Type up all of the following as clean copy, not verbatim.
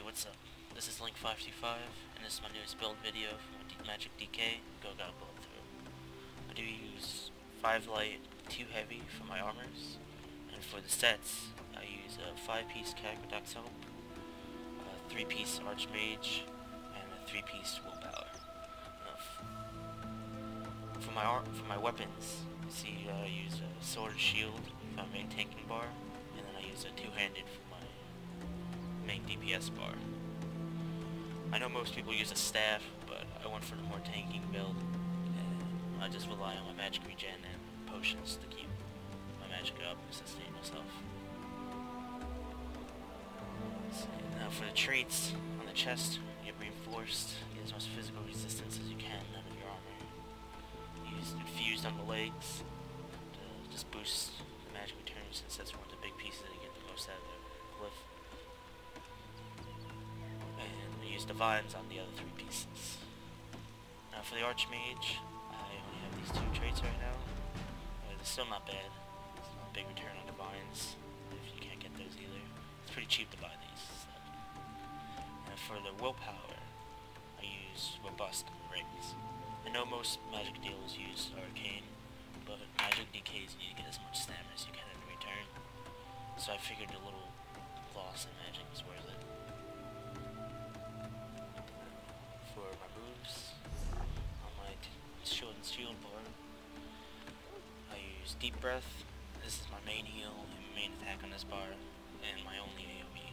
what's up? This is Link525, and this is my newest build video for Magicka DK Gogog Bloodthroatt. I do use 5 light, 2 heavy for my armors, and for the sets, I use a 5-piece Magicka soap, a 3-piece Archmage, and a 3-piece Willpower. For my weapons, you see I use a sword and shield for my main tanking bar, and then I use a 2-handed for my main DPS bar. I know most people use a staff, but I went for the more tanking build, and I just rely on my magic regen and potions to keep my magic up and sustain myself. So, now for the traits, on the chest, you get reinforced, get as much physical resistance as you can out of your armor. Use infused on the legs to just boost the magic return, since that's one of the big pieces that you get the most out of the glyph. And I use divines on the other 3 pieces. Now for the Archmage, I only have these 2 traits right now. They're still not bad. It's not a big return on divines if you can't get those either. It's pretty cheap to buy these. So. And for the willpower, I use robust rings. I know most magic dealers use arcane, but Magicka DKs need to get as much stamina as you can in return. So I figured a little loss in magic was worth it. For my moves, on my shield bar, I use Deep Breath. This is my main heal and main attack on this bar, and my only AoE,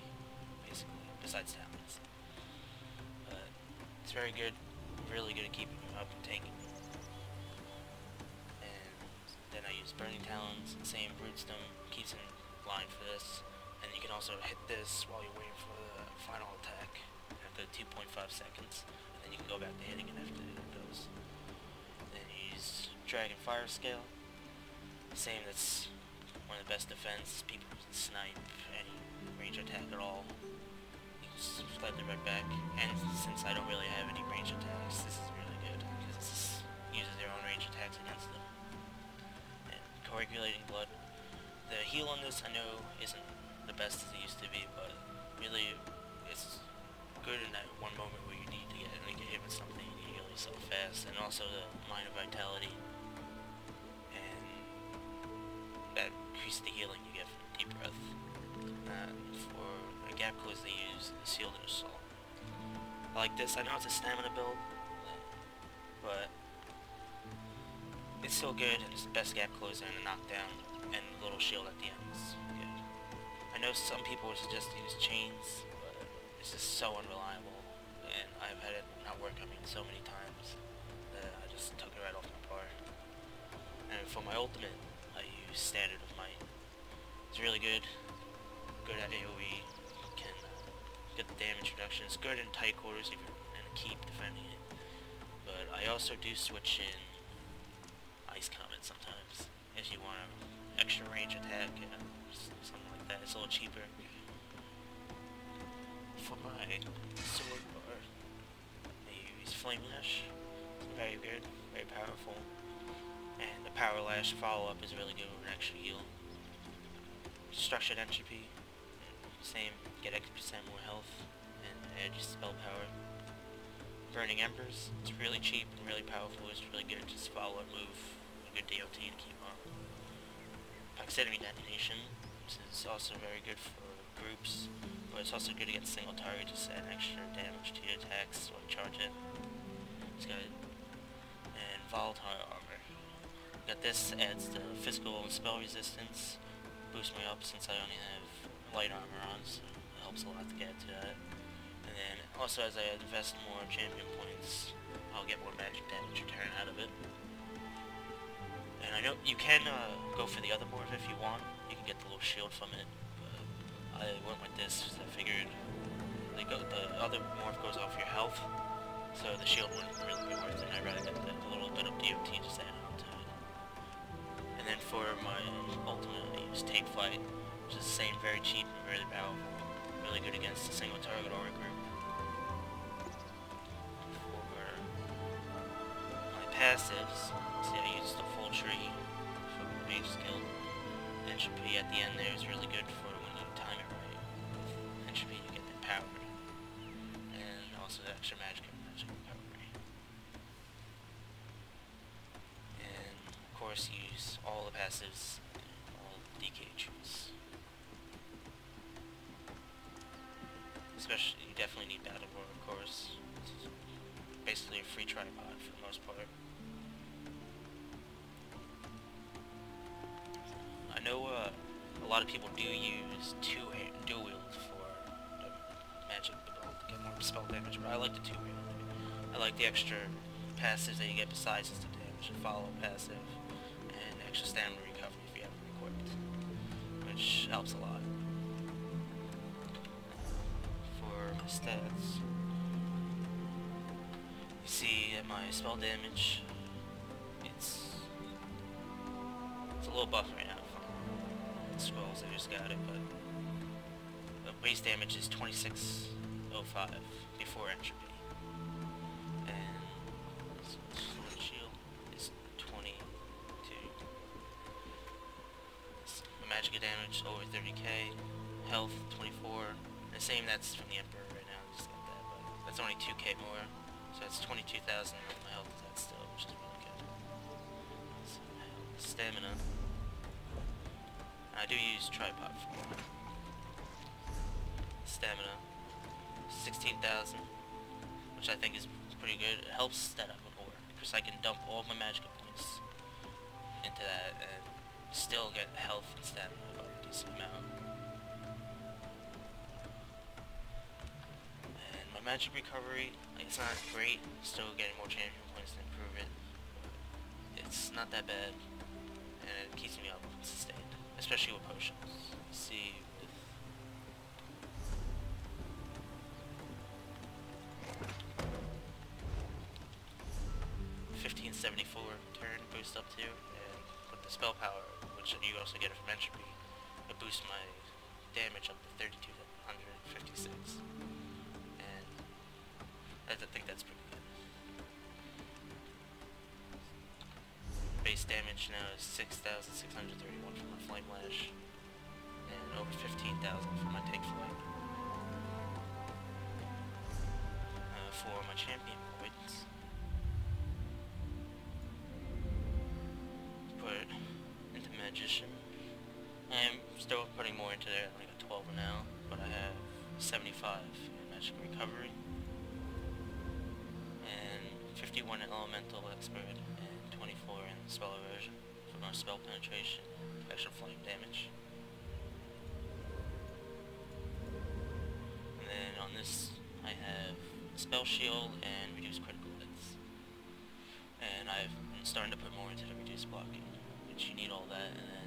basically, besides talents. It's very good, really good at keeping me up and tanking. And then I use Burning Talons, same Broodstone, keeps in line for this. And you can also hit this while you're waiting for the final attack after 2.5 seconds. And then you can go back to hitting it after it goes. Then you use Dragon Fire Scale. Same, that's one of the best defense. People can snipe any range attack at all. You can just slide it right back. And since I don't really have any range attacks, this is really good, because this uses their own range attacks against them. And Coagulating Blood. The heal on this I know isn't the best as it used to be, but really it's good in that one moment where you need to get hit with something and you heal yourself fast, and also the Minor Vitality, and that increases the healing you get from Deep Breath. For a gap close they use Sealed Assault. I like this. I know it's a stamina build, but it's still good, and it's the best gap closer and a knockdown, and a little shield at the end is good. I know some people would suggest to use chains, but it's just so unreliable, and I've had it not work on me so many times that I just took it right off my bar. And for my ultimate, I use Standard of Might. It's really good at AoE, can get the damage reduction. It's good in tight quarters if you're in a keep defending it, but I also do switch in Ice Comet sometimes if you want an extra range attack, something like that. It's a little cheaper. For my sword bar, I use Flame Lash. It's very good, very powerful, and the Power Lash follow-up is really good with an extra heal. Structured Entropy, same, get X% more health and edge spell power. Burning Embers, it's really cheap and really powerful. It's really good, just follow a move, a good DOT to keep on. Proximity Detonation, which is also very good for groups, but it's also good against single target, just add extra damage to your attacks when you charge it. It's good. And Volatile Armor. Got this, adds the physical and spell resistance, boosts me up since I only have light armor on, so it helps a lot to get to that. And then also, as I invest more champion points, I'll get more magic damage return out of it. And I know you can go for the other morph if you want. You can get the little shield from it, but I went with this because I figured the other morph goes off your health, so the shield wouldn't really be worth it. I'd rather get a little bit of DOT just add on to it. And then for my ultimate, I use Take Flight, which is the same, very cheap and really powerful. Really good against a single target or a group. For my passives, see, I use the full tree for the mage skill. Entropy at the end there is really good for when you time it right. With Entropy you get the power passives in all DK choose. Especially, you definitely need Battle Roar, of course. It's basically a free tripod for the most part. I know a lot of people do use dual wield for the Magicka Build to get more spell damage, but I like the two wield. I like the extra passives that you get besides just the damage, the follow passive, and extra stamina recovery if you have it equipped, which helps a lot. For my stats, you see that my spell damage, it's a little buff right now from the scrolls, I just got it, but the base damage is 2605 before entropy. Sword shield is 22. Magicka damage over 30k. Health 24. The same that's from the Emperor right now. I just got that, but that's only 2k more. So that's 22,000. My health is that still, which is really good. So, stamina. I do use tripod for more. Stamina 16,000, which I think is pretty good. It helps that I'm an ore, because I can dump all my Magicka points into that and still get health and stamina about a decent amount. And my magic recovery, it's not great. Still getting more champion points to improve it. It's not that bad, and it keeps me up and sustained, especially with potions. See, with 1574 turn boost up to, and with the spell power, which you also get it from entropy, it boosts my damage up to 3256, and I think that's pretty good. Base damage now is 6,631 for my Flame Lash, and over 15,000 for my Take Flight. For my champion points, put into Magician. I'm still putting more into there, I got 12 now, but I have 75 in Magic Recovery, and 51 in Elemental Expert, and 24 in Spell Erosion for more spell penetration, extra flame damage. And then on this, I have Spell Shield and Reduce Critical Hits. And I've been starting to put more into the Reduce Blocking, which you need all that, and then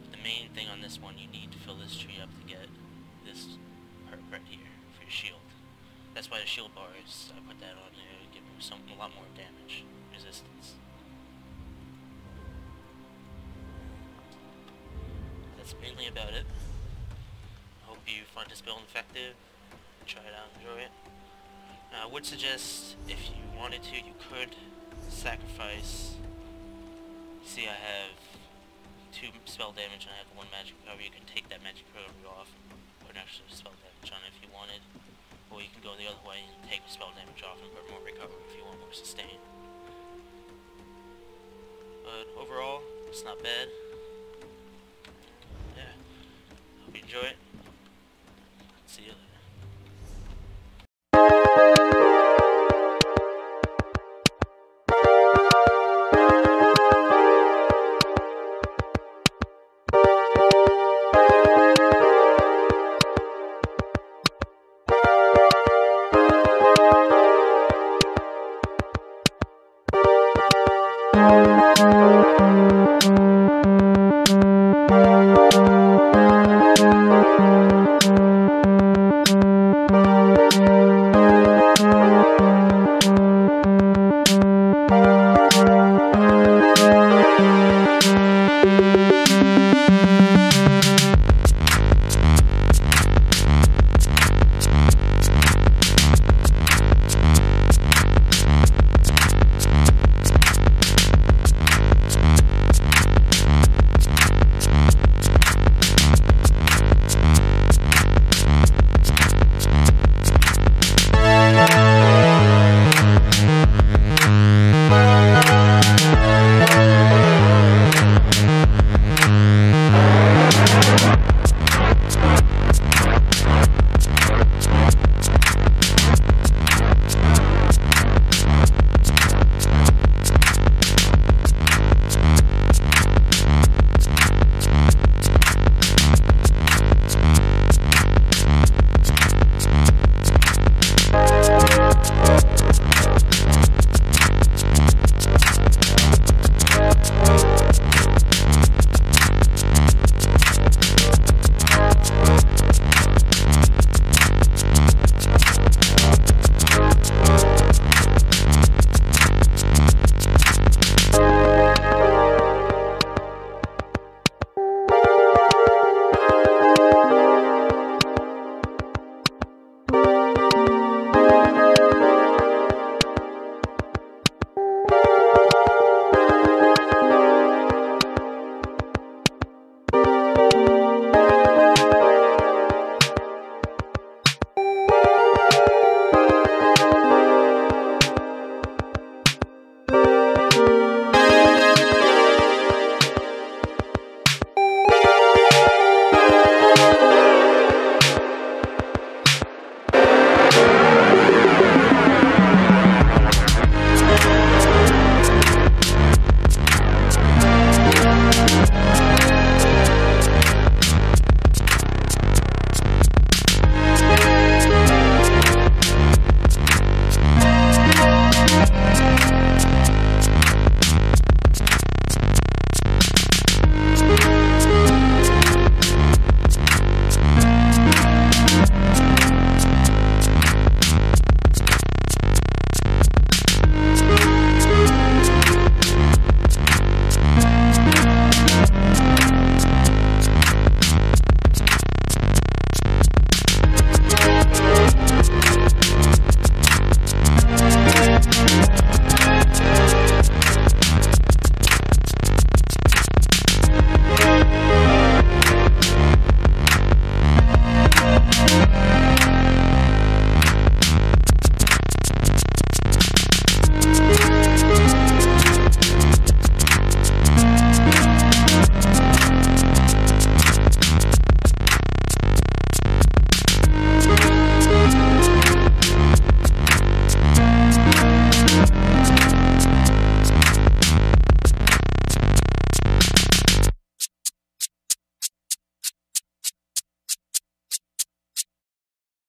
the main thing on this one, you need to fill this tree up to get this perk right here for your shield. That's why the shield bar is, I put that on there to give me a lot more damage, resistance. That's mainly about it. I hope you find this build effective, try it out, enjoy it. I would suggest, if you wanted to, you could sacrifice. See, I have 2 spell damage and I have 1 magic recovery. You can take that magic recovery off and put an extra spell damage on it if you wanted. Or you can go the other way and take the spell damage off and put more recovery if you want more sustain. But overall, it's not bad. Yeah, hope you enjoy it.